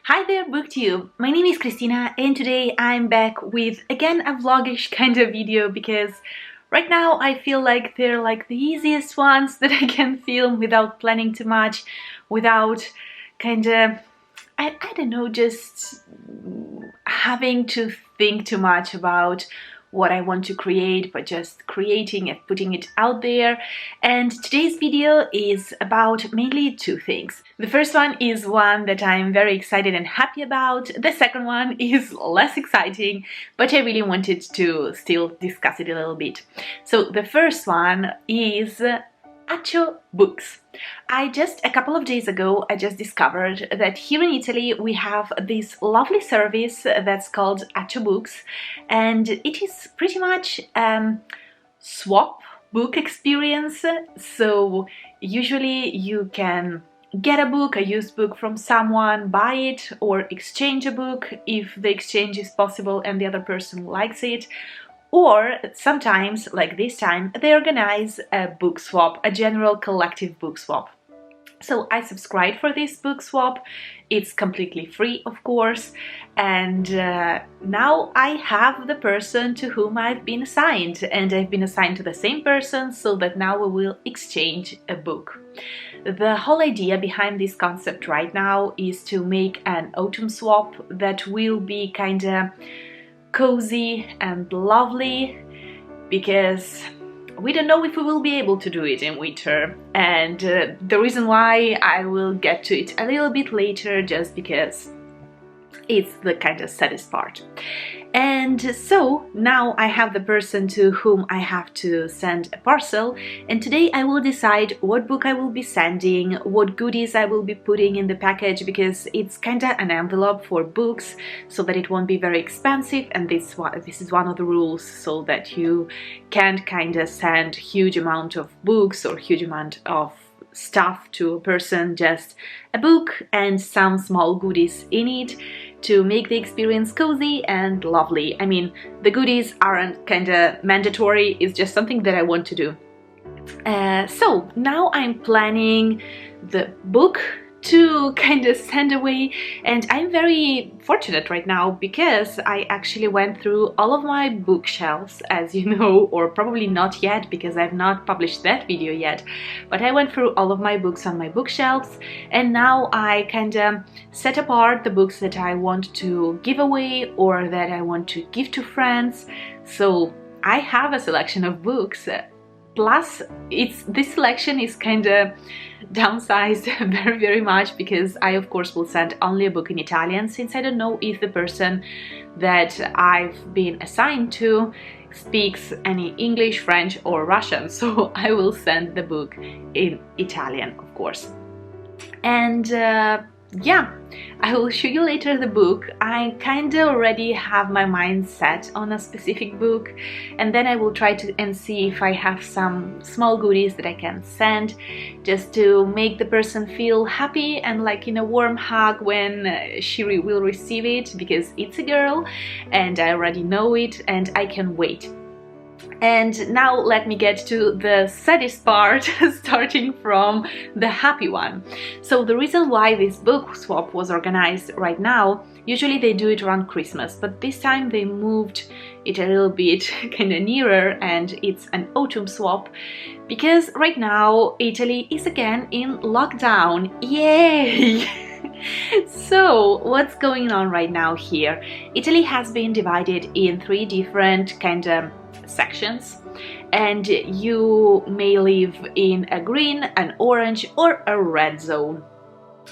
Hi there, BookTube! My name is Christina and today I'm back with again a vlogish kind of video because right now I feel like they're like the easiest ones that I can film without planning too much, without I don't know, just having to think too much about what I want to create, but just creating and putting it out there. And today's video is about mainly two things. The first one is one that I'm very excited and happy about. The second one is less exciting, but I really wanted to still discuss it a little bit. So the first one is AccioBooks. A couple of days ago, I just discovered that here in Italy we have this lovely service that's called AccioBooks, and it is pretty much swap book experience. So usually you can get a book, a used book from someone, buy it, or exchange a book if the exchange is possible and the other person likes it. Or sometimes, like this time, they organize a book swap, a general collective book swap. So I subscribed for this book swap. It's completely free, of course, and now I have the person to whom I've been assigned, and I've been assigned to the same person, so that now we will exchange a book. The whole idea behind this concept right now is to make an autumn swap that will be kinda cozy and lovely, because we don't know if we will be able to do it in winter, and the reason why I will get to it a little bit later, just because it's the kind of saddest part. And so now I have the person to whom I have to send a parcel, and today I will decide what book I will be sending, what goodies I will be putting in the package, because it's kind of an envelope for books so that it won't be very expensive, and this is one of the rules, so that you can't kind of send huge amount of books or huge amount of stuff to a person, just a book and some small goodies in it to make the experience cozy and lovely. I mean, the goodies aren't kind of mandatory, it's just something that I want to do. So now I'm planning the book to kind of send away, and I'm very fortunate right now because I actually went through all of my bookshelves, as you know, or probably not yet because I've not published that video yet, but I went through all of my books on my bookshelves, and now I kind of set apart the books that I want to give away or that I want to give to friends. So I have a selection of books. Plus, this selection is kind of downsized very much, because I of course will send only a book in Italian, since I don't know if the person that I've been assigned to speaks any English, French or Russian, so I will send the book in Italian, of course. And yeah, I will show you later the book. I kinda already have my mind set on a specific book, and then I will try to and see if I have some small goodies that I can send, just to make the person feel happy and like in a warm hug when she will receive it, because it's a girl and I already know it and I can wait. And now let me get to the saddest part, starting from the happy one. So the reason why this book swap was organized right now, usually they do it around Christmas, but this time they moved it a little bit kind of nearer, and it's an autumn swap, because right now Italy is again in lockdown. Yay! So what's going on right now here? Italy has been divided in 3 different kind of sections, and you may live in a green, an orange or a red zone.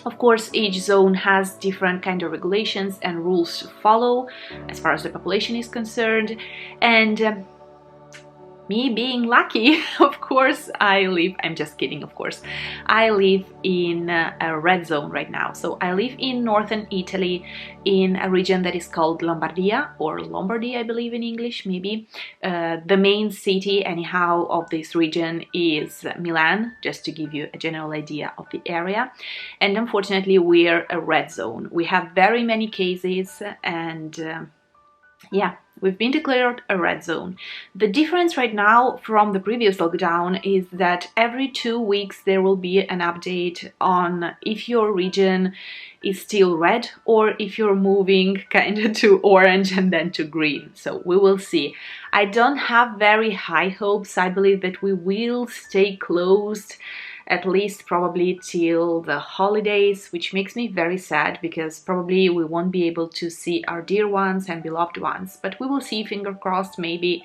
Of course, each zone has different kind of regulations and rules to follow as far as the population is concerned, and me being lucky, of course, I'm just kidding, of course, I live in a red zone right now. So I live in northern Italy, in a region that is called Lombardia, or Lombardy, I believe in English, maybe. The main city, anyhow, of this region is Milan, just to give you a general idea of the area. And unfortunately, we're a red zone. We have very many cases, and yeah, We've been declared a red zone. The difference right now from the previous lockdown is that every 2 weeks there will be an update on if your region is still red or if you're moving kind of to orange and then to green. So we will see. I don't have very high hopes. I believe that we will stay closed at least probably till the holidays, which makes me very sad because probably we won't be able to see our dear ones and beloved ones. But we will see, finger crossed. Maybe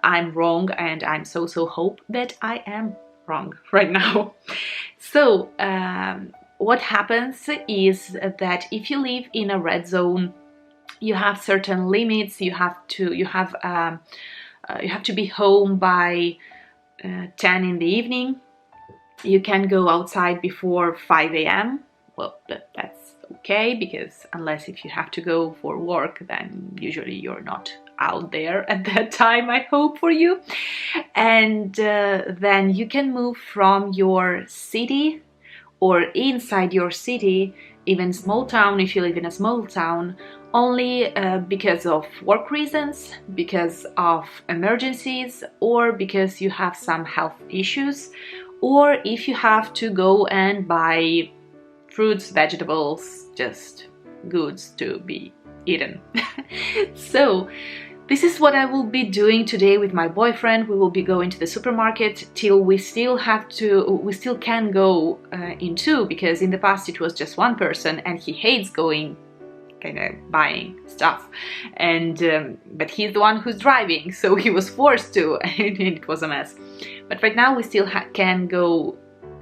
I'm wrong, and I'm so hope that I am wrong right now. So what happens is that if you live in a red zone, you have certain limits. You have to be home by 10 in the evening. You can go outside before 5 a.m. Well, that's okay, because unless if you have to go for work, then usually you're not out there at that time, I hope for you. And then you can move from your city or inside your city, even small town, if you live in a small town, only because of work reasons, because of emergencies, or because you have some health issues, or if you have to go and buy fruits, vegetables, just goods to be eaten. So this is what I will be doing today with my boyfriend. We will be going to the supermarket till we still can go in two, because in the past it was just one person and he hates going kind of buying stuff, and but he's the one who's driving, so he was forced to, and it was a mess. But right now we still can go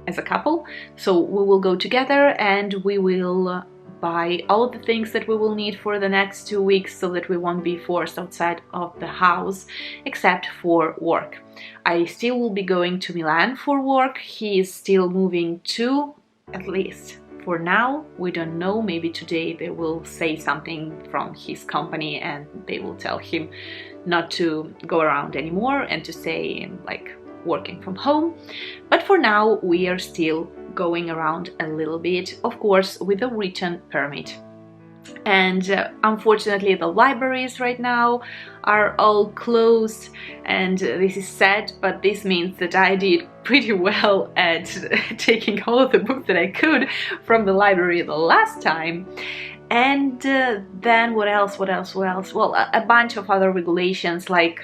as a couple, so we will go together and we will buy all of the things that we will need for the next 2 weeks, so that we won't be forced outside of the house except for work. I still will be going to Milan for work. He is still moving too, at least for now. We don't know, maybe today they will say something from his company and they will tell him not to go around anymore and to stay like working from home. But for now we are still going around a little bit, of course with a written permit. And unfortunately the libraries right now are all closed, and this is sad, but this means that I did pretty well at taking all of the books that I could from the library the last time. And then what else? Well, a bunch of other regulations, like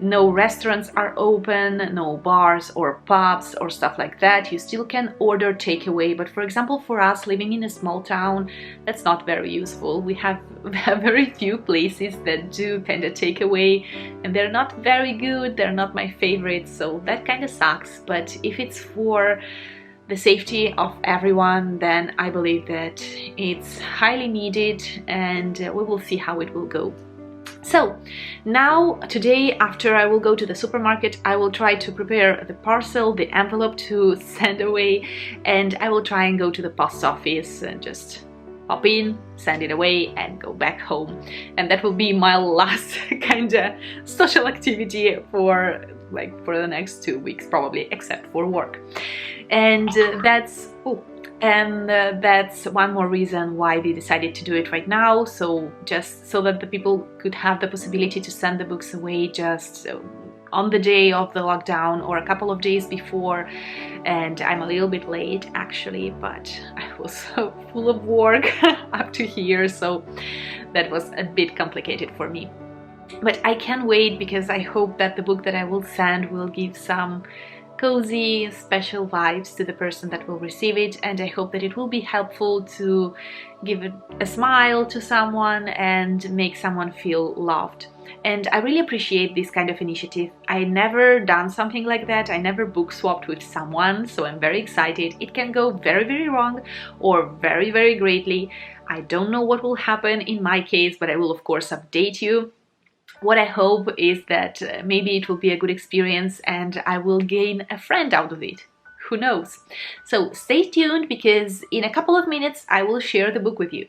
no restaurants are open, no bars or pubs or stuff like that. You still can order takeaway, but for example for us living in a small town, that's not very useful. We have very few places that do kind of takeaway, and they're not very good, they're not my favorites, so that kind of sucks. But if it's for the safety of everyone, then I believe that it's highly needed, and we will see how it will go. So now today, after I will go to the supermarket, I will try to prepare the parcel, the envelope to send away, and I will try and go to the post office and just pop in, send it away and go back home. And that will be my last kind of social activity for the next 2 weeks probably, except for work. And that's one more reason why we decided to do it right now, so just so that the people could have the possibility to send the books away just on the day of the lockdown or a couple of days before. And I'm a little bit late actually, but I was so full of work up to here, so that was a bit complicated for me. But I can't wait, because I hope that the book that I will send will give some cozy, special vibes to the person that will receive it, and I hope that it will be helpful to give a smile to someone and make someone feel loved. And I really appreciate this kind of initiative. I never done something like that. I never book swapped with someone, so I'm very excited. It can go very wrong or very greatly. I don't know what will happen in my case, but I will of course update you. What I hope is that maybe it will be a good experience and I will gain a friend out of it. Who knows? So stay tuned, because in a couple of minutes I will share the book with you.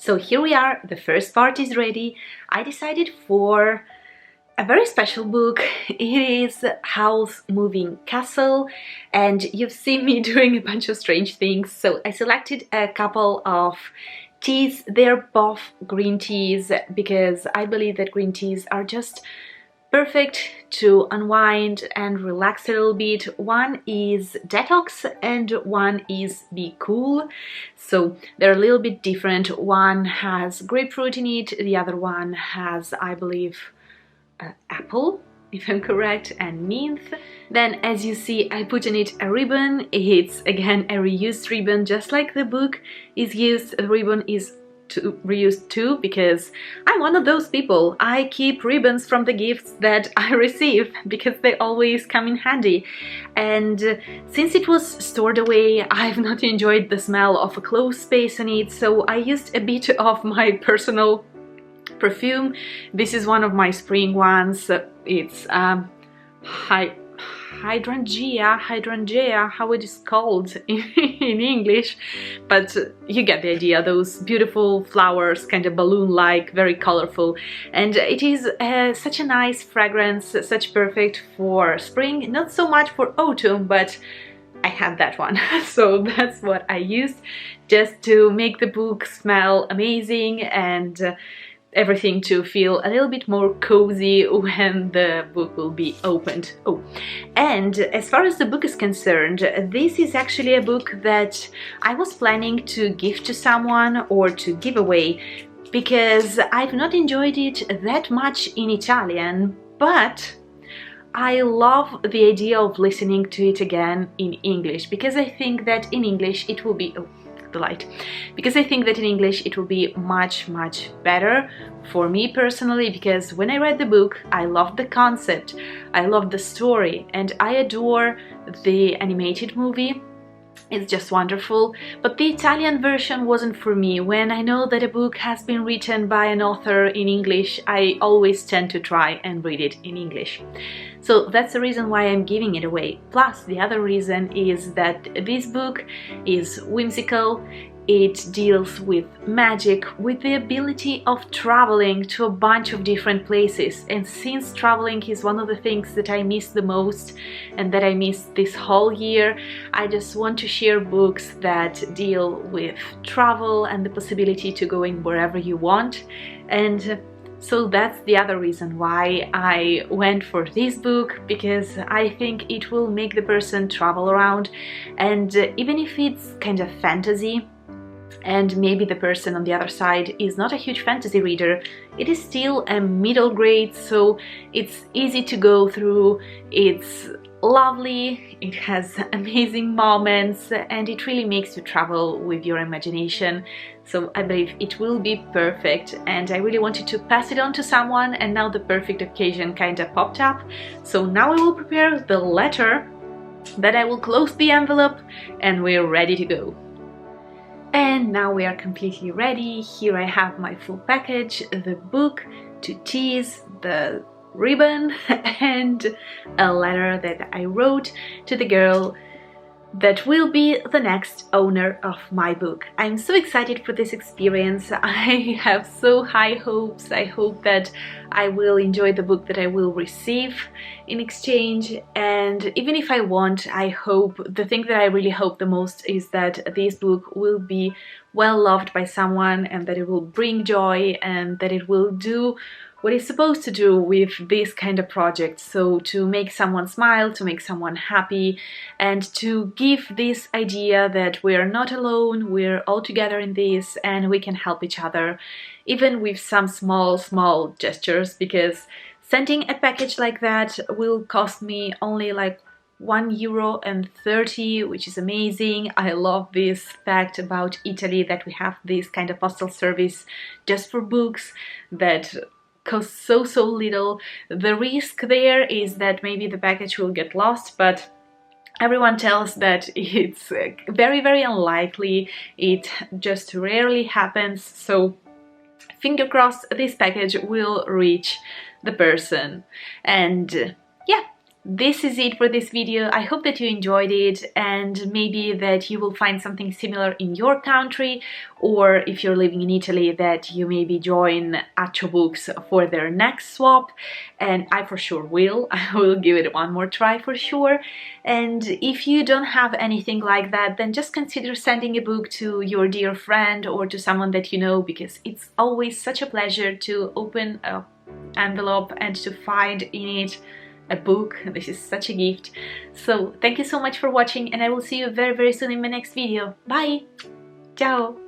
So here we are, the first part is ready. I decided for a very special book. It is House Moving Castle, and you've seen me doing a bunch of strange things, so I selected a couple of teas. They're both green teas because I believe that green teas are just perfect to unwind and relax a little bit. One is detox and one is be cool, so they're a little bit different. One has grapefruit in it, the other one has, I believe, apple, if I'm correct, and mint. Then, as you see, I put in it a ribbon. It's again a reused ribbon, just like the book is used. The ribbon is reused too, because I'm one of those people. I keep ribbons from the gifts that I receive because they always come in handy. And since it was stored away, I've not enjoyed the smell of a closed space on it, so I used a bit of my personal perfume. This is one of my spring ones. It's hydrangea, how it is called in English, but you get the idea. Those beautiful flowers, kind of balloon-like, very colorful, and it is such a nice fragrance, such perfect for spring, not so much for autumn, but I had that one, so that's what I used, just to make the book smell amazing and everything to feel a little bit more cozy when the book will be opened. Oh, and as far as the book is concerned, this is actually a book that I was planning to give to someone or to give away, because I've not enjoyed it that much in Italian, but I love the idea of listening to it again in English, because I think that in English it will be because I think that in English it will be much better for me personally, because when I read the book I loved the concept, I loved the story, and I adore the animated movie. It's just wonderful, but the Italian version wasn't for me. When I know that a book has been written by an author in English, I always tend to try and read it in English. So that's the reason why I'm giving it away. Plus, the other reason is that this book is whimsical. It deals with magic, with the ability of traveling to a bunch of different places. And since traveling is one of the things that I miss the most and that I missed this whole year, I just want to share books that deal with travel and the possibility to go in wherever you want. And so that's the other reason why I went for this book, because I think it will make the person travel around. And even if it's kind of fantasy, and maybe the person on the other side is not a huge fantasy reader, it is still a middle grade, so it's easy to go through, it's lovely, it has amazing moments, and it really makes you travel with your imagination. So I believe it will be perfect, and I really wanted to pass it on to someone, and now the perfect occasion kind of popped up. So now I will prepare the letter, then I will close the envelope, and we're ready to go. And now we are completely ready. Here I have my full package, the book, 2 teas, the ribbon, and a letter that I wrote to the girl that will be the next owner of my book. I'm so excited for this experience. I have so high hopes. I hope that I will enjoy the book that I will receive in exchange, and even if I won't, I hope, the thing that I really hope the most is that this book will be well loved by someone, and that it will bring joy, and that it will do what it's supposed to do with this kind of project. So to make someone smile, to make someone happy, and to give this idea that we're not alone, we're all together in this, and we can help each other, even with some small gestures, because sending a package like that will cost me only like €1.30, which is amazing. I love this fact about Italy, that we have this kind of postal service just for books that costs so little. The risk there is that maybe the package will get lost, but everyone tells that it's very unlikely. It just rarely happens, so finger crossed this package will reach the person. And yeah, this is it for this video. I hope that you enjoyed it, and maybe that you will find something similar in your country, or if you're living in Italy, that you maybe join AccioBooks for their next swap, and I for sure will. I will give it one more try for sure. And if you don't have anything like that, then just consider sending a book to your dear friend or to someone that you know, because it's always such a pleasure to open an envelope and to find in it a book. This is such a gift. So thank you so much for watching, and I will see you very soon in my next video. Bye! Ciao!